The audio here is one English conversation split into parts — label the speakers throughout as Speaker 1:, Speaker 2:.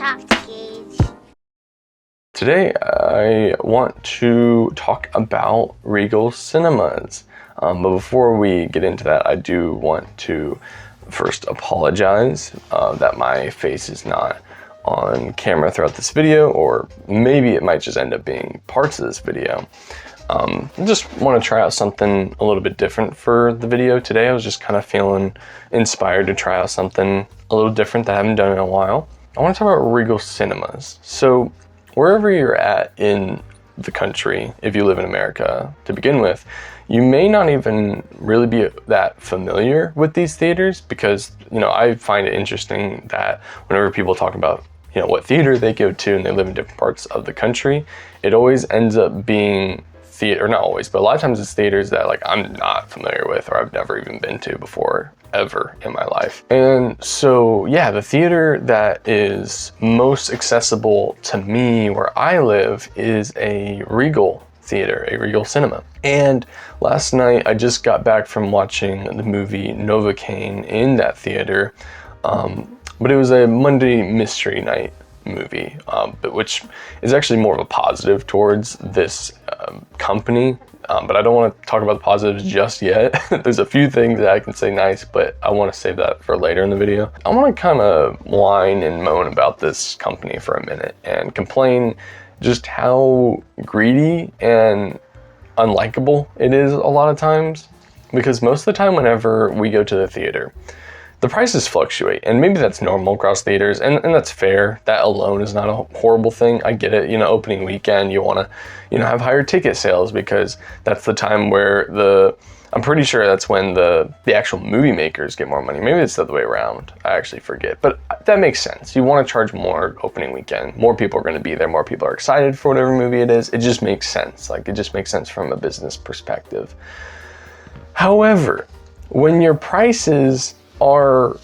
Speaker 1: talk to Gage.
Speaker 2: Today I want to talk about Regal Cinemas. But before we get into that, I do want to first apologize that my face is not on camera throughout this video, or maybe it might just end up being parts of this video. I just want to try out something a little bit different for the video today. I was just kind of feeling inspired to try out something a little different that I haven't done in a while. I want to talk about Regal Cinemas. So wherever you're at in the country, if you live in America to begin with, you may not even really be that familiar with these theaters, because, I find it interesting that whenever people talk about, what theater they go to and they live in different parts of the country, it always ends up being theater, not always, but a lot of times it's theaters that I'm not familiar with, or I've never even been to before ever in my life. And so, yeah, the theater that is most accessible to me where I live is a Regal theater, a Regal Cinema. And last night I just got back from watching the movie Novocaine in that theater, but it was a Monday mystery night movie, but which is actually more of a positive towards this company. But I don't want to talk about the positives just yet. There's a few things that I can say nice, but I want to save that for later in the video. I want to kind of whine and moan about this company for a minute and complain just how greedy and unlikable it is a lot of times. Because most of the time whenever we go to the theater, the prices fluctuate, and maybe that's normal across theaters, and that's fair. That alone is not a horrible thing. I get it, opening weekend, you want to, have higher ticket sales, because that's the time where I'm pretty sure that's when the actual movie makers get more money. Maybe it's the other way around. I actually forget, but that makes sense. You want to charge more opening weekend. More people are going to be there. More people are excited for whatever movie it is. It just makes sense. It just makes sense from a business perspective. However, when your prices are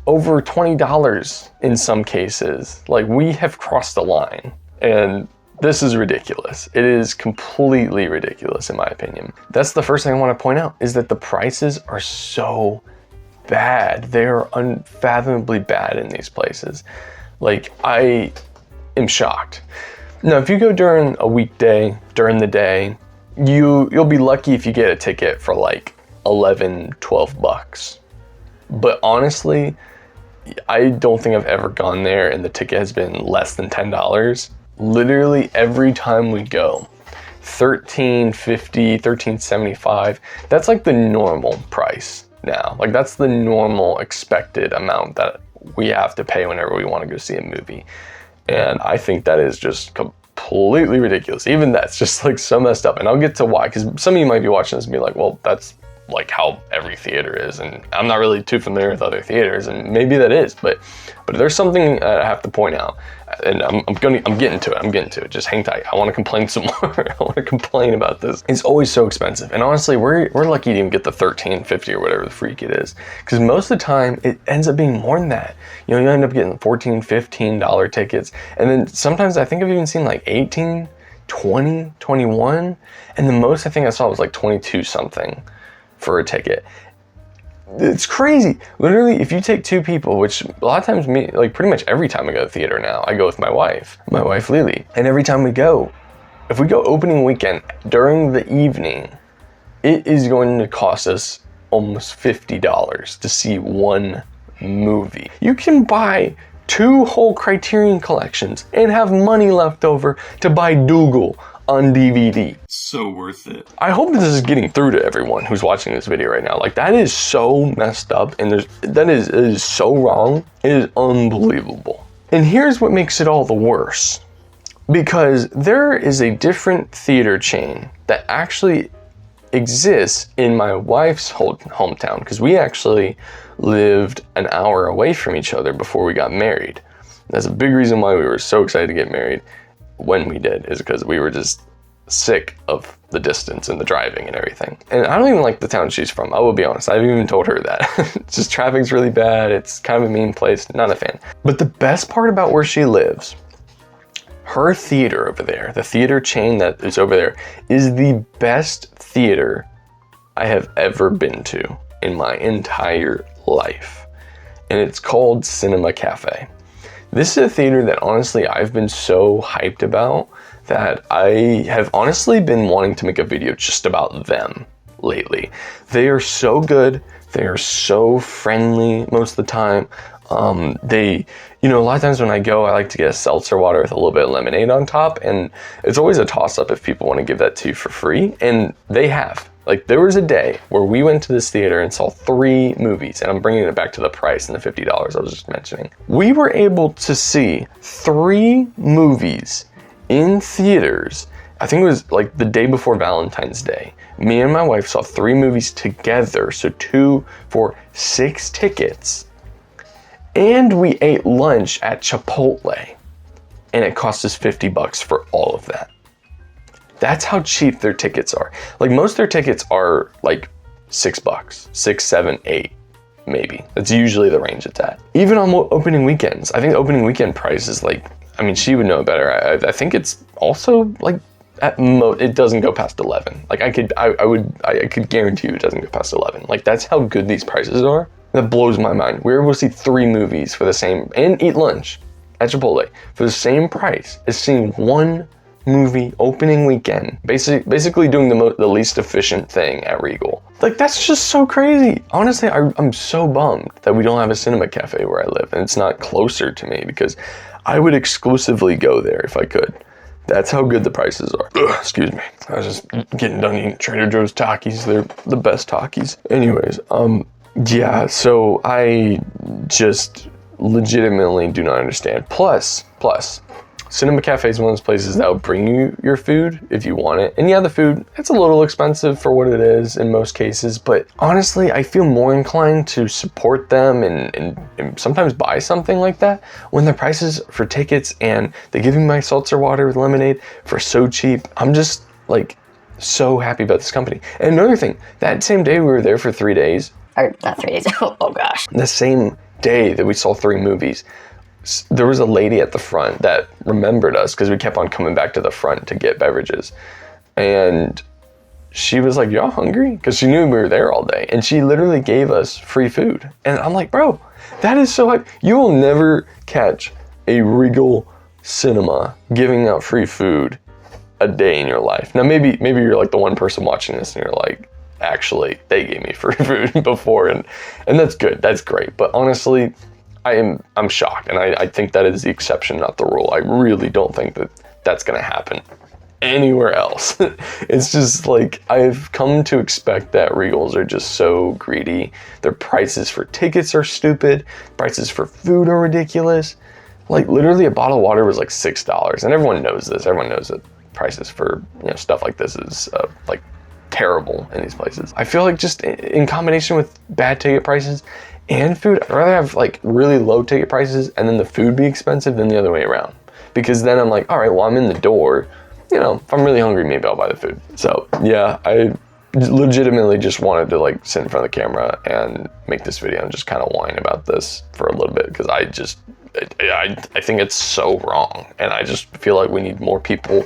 Speaker 2: over $20 in some cases, we have crossed the line, and this is ridiculous. It is completely ridiculous in my opinion. That's the first thing I want to point out, is that the prices are so bad. They are unfathomably bad in these places. I am shocked. Now, if you go during a weekday, during the day, you'll be lucky if you get a ticket for $11, $12. But honestly, I don't think I've ever gone there and the ticket has been less than $10. Literally every time we go, $13.50, $13.75, that's the normal price now. That's the normal expected amount that we have to pay whenever we want to go see a movie. And I think that is just completely ridiculous. Even that's just so messed up. And I'll get to why, because some of you might be watching this and be like, well, that's how every theater is, and I'm not really too familiar with other theaters, and maybe that is, but there's something I have to point out, and I'm getting to it. Just hang tight. I want to complain some more. I want to complain about this. It's always so expensive, and honestly, we're lucky to even get the $13.50 or whatever the freak it is, because most of the time it ends up being more than that. You end up getting $14, $15 tickets, and then sometimes I think I've even seen $18, $20, $21, and the most I think I saw was 22 something for a ticket. It's crazy. Literally, if you take two people, which a lot of times pretty much every time I go to the theater now, I go with my wife Lily. And every time we go, if we go opening weekend during the evening, it is going to cost us almost $50 to see one movie. You can buy 2 whole Criterion collections and have money left over to buy Dougal on DVD.
Speaker 3: So worth it.
Speaker 2: I hope this is getting through to everyone who's watching this video right now. That is so messed up, and it is so wrong. It is unbelievable. And here's what makes it all the worse. Because there is a different theater chain that actually exists in my wife's hometown, because we actually lived an hour away from each other before we got married. That's a big reason why we were so excited to get married when we did, is because we were just sick of the distance and the driving and everything. And I don't even like the town she's from, I will be honest. I've even told her that. It's just traffic's really bad, it's kind of a mean place, not a fan. But the best part about where she lives, her theater over there, the theater chain that is over there, is the best theater I have ever been to in my entire life. And it's called Cinema Cafe. This is a theater that honestly I've been so hyped about that I have honestly been wanting to make a video just about them lately. They are so good. They are so friendly most of the time. A lot of times when I go, I like to get a seltzer water with a little bit of lemonade on top, and it's always a toss-up if people want to give that to you for free, and they have. Like, there was a day where we went to this theater and saw 3 movies, and I'm bringing it back to the price and the $50 I was just mentioning. We were able to see 3 movies in theaters. I think it was like the day before Valentine's Day. Me and my wife saw 3 movies together, so 2 for 6 tickets. And we ate lunch at Chipotle, and it cost us $50 for all of that. That's how cheap their tickets are. Like, most of their tickets are like $6, 6, 7, 8, maybe. That's usually the range it's at. Even on opening weekends, I think the opening weekend price is like, I mean, she would know better. I think it's also like it doesn't go past 11. Like, I could guarantee you it doesn't go past 11. Like, that's how good these prices are. That blows my mind. We were able to see 3 movies for the same, and eat lunch at Chipotle for the same price as seeing 1 movie opening weekend. Basically doing the least efficient thing at Regal. Like, that's just so crazy. Honestly, I'm so bummed that we don't have a cinema cafe where I live, and it's not closer to me, because I would exclusively go there if I could. That's how good the prices are. Ugh, excuse me. I was just getting done eating Trader Joe's Takis. They're the best Takis. Anyways, yeah, so I just legitimately do not understand. Plus, Cinema Cafe is one of those places that will bring you your food if you want it. And yeah, the food, it's a little expensive for what it is in most cases, but honestly, I feel more inclined to support them and sometimes buy something like that when the prices for tickets and they give me my seltzer water with lemonade for so cheap. I'm just like so happy about this company. And another thing, that same day we were there for 3 days.
Speaker 1: Or not 3 days, oh gosh.
Speaker 2: The same day that we saw 3 movies, there was a lady at the front that remembered us because we kept on coming back to the front to get beverages. And she was like, "Y'all hungry?" Because she knew we were there all day. And she literally gave us free food. And I'm like, bro, that is so hype. You will never catch a Regal Cinema giving out free food a day in your life. Now, maybe you're like the one person watching this and you're like, actually, they gave me free food before. And that's good. That's great. But honestly, I'm shocked, and I think that is the exception, not the rule. I really don't think that that's going to happen anywhere else. It's just like, I've come to expect that Regals are just so greedy. Their prices for tickets are stupid. Prices for food are ridiculous. Like, literally a bottle of water was like $6, and everyone knows this. Everyone knows that prices for stuff like this is like terrible in these places. I feel like just in combination with bad ticket prices and food, I'd rather have like really low ticket prices and then the food be expensive than the other way around. Because then I'm like, all right, well, I'm in the door. If I'm really hungry, maybe I'll buy the food. So yeah, I legitimately just wanted to like sit in front of the camera and make this video and just kind of whine about this for a little bit, because I think it's so wrong. And I just feel like we need more people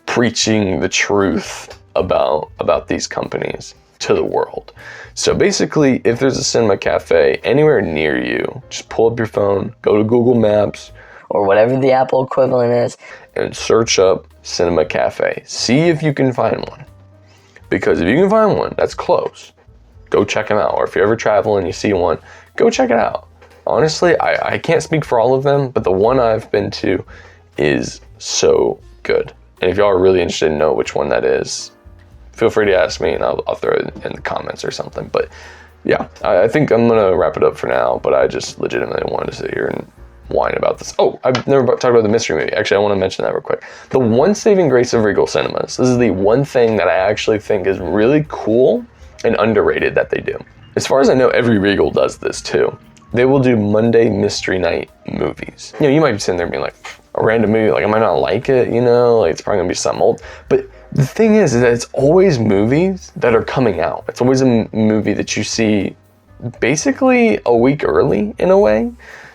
Speaker 2: preaching the truth about these companies to the world. So basically, if there's a cinema cafe anywhere near you, just pull up your phone, go to Google Maps,
Speaker 1: or whatever the Apple equivalent is,
Speaker 2: and search up cinema cafe. See if you can find one. Because if you can find one that's close, go check them out. Or if you're ever traveling and you see one, go check it out. Honestly, I can't speak for all of them, but the one I've been to is so good. And if y'all are really interested to know which one that is, feel free to ask me and I'll throw it in the comments or something. But yeah, I think I'm gonna wrap it up for now, but I just legitimately wanted to sit here and whine about this. Oh, I've never talked about the mystery movie. Actually, I want to mention that real quick. The one saving grace of Regal Cinemas, this is the one thing that I actually think is really cool and underrated that they do. As far as I know, every Regal does this too. They will do Monday mystery night movies. You might be sitting there being like, a random movie, like I might not like it, like it's probably gonna be something old. But the thing is that it's always movies that are coming out. It's always a movie that you see basically a week early in a way,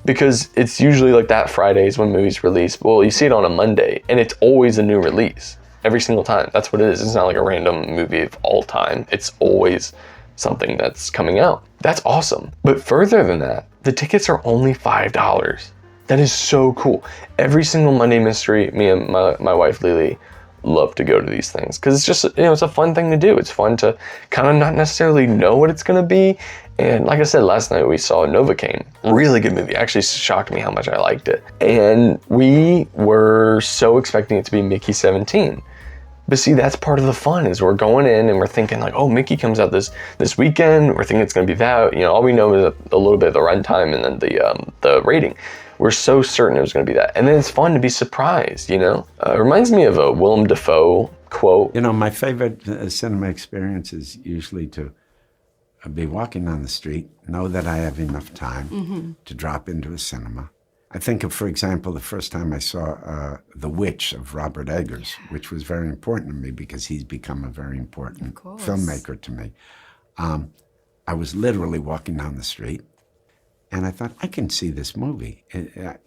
Speaker 2: because it's usually like that Fridays when movies release. Well, you see it on a Monday and it's always a new release every single time. That's what it is. It's not like a random movie of all time. It's always something that's coming out. That's awesome. But further than that, the tickets are only $5. That is so cool. Every single Monday Mystery, me and my wife Lily love to go to these things because it's just, it's a fun thing to do. It's fun to kind of not necessarily know what it's going to be. And like I said, last night we saw Novocaine. Really good movie. Actually shocked me how much I liked it. And we were so expecting it to be Mickey 17. But see, that's part of the fun, is we're going in and we're thinking like, oh, Mickey comes out this weekend. We're thinking it's going to be that. All we know is a little bit of the runtime and then the rating. We're so certain it was going to be that. And then it's fun to be surprised, It reminds me of a Willem Dafoe quote.
Speaker 3: My favorite cinema experience is usually to be walking on the street, know that I have enough time to drop into a cinema. I think of, for example, the first time I saw The Witch of Robert Eggers, which was very important to me because he's become a very important filmmaker to me. I was literally walking down the street, and I thought, I can see this movie. And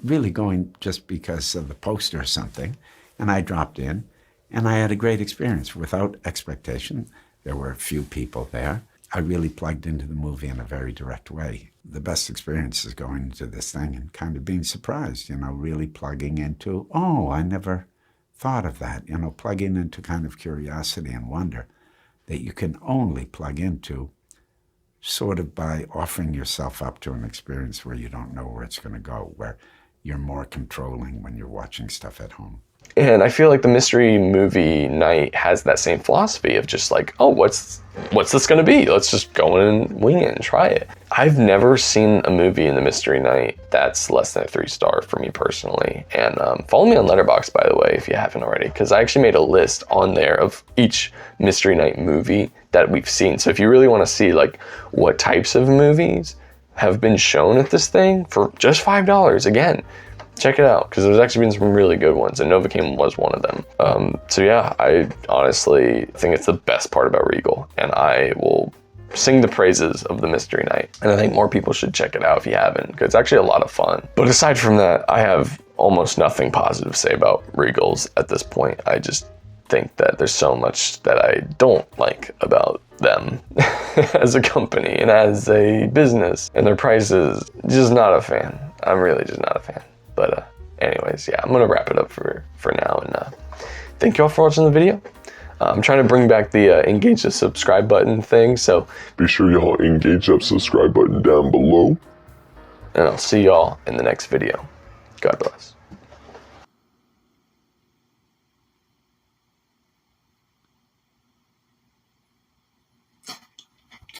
Speaker 3: really going just because of the poster or something. And I dropped in, and I had a great experience without expectation. There were a few people there. I really plugged into the movie in a very direct way. The best experience is going into this thing and kind of being surprised, really plugging into, oh, I never thought of that, plugging into kind of curiosity and wonder that you can only plug into sort of by offering yourself up to an experience where you don't know where it's going to go, where you're more controlling when you're watching stuff at home.
Speaker 2: And I feel like the mystery movie night has that same philosophy of just like, oh, what's this going to be? Let's just go in and wing it and try it. I've never seen a movie in the mystery night that's less than a 3-star for me personally. And follow me on Letterboxd, by the way, if you haven't already, because I actually made a list on there of each mystery night movie that we've seen. So if you really want to see like what types of movies have been shown at this thing for just $5, again, check it out, because there's actually been some really good ones, and Novocaine was one of them. So yeah, I honestly think it's the best part about Regal, and I will sing the praises of the mystery night. And I think more people should check it out if you haven't, because it's actually a lot of fun. But aside from that, I have almost nothing positive to say about Regals at this point. I just think that there's so much that I don't like about them as a company and as a business, and their prices. Just not a fan. I'm really just not a fan. But anyways, yeah, I'm going to wrap it up for now. And thank you all for watching the video. I'm trying to bring back the engage the subscribe button thing. So
Speaker 4: be sure y'all engage that subscribe button down below.
Speaker 2: And I'll see y'all in the next video. God bless.